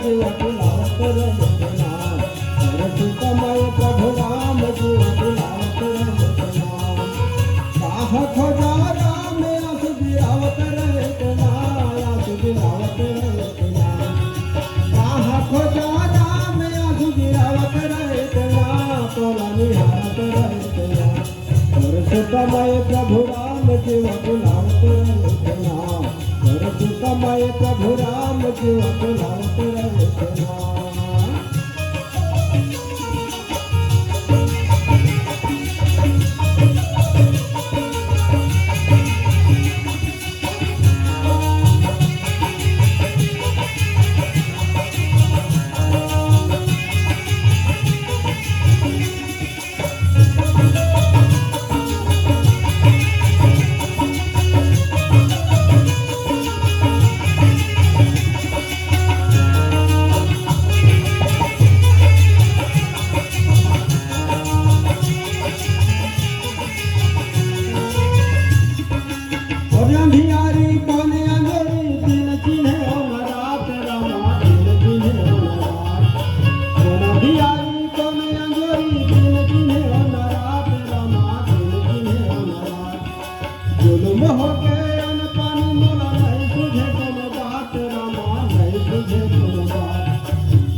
जीव बुलावत रजना करत कमाए प्रभु राम जीव बुलावत रजना राह खोजा राम आस गिरावत रजना आस गिरावत रजना राह खोजा राम आस गिरावत रजना तोला निहारत रजना करत कमाए प्रभु राम जीव बुलावत रजना करत कमाए प्रभु राम जीव बुलावत रजना।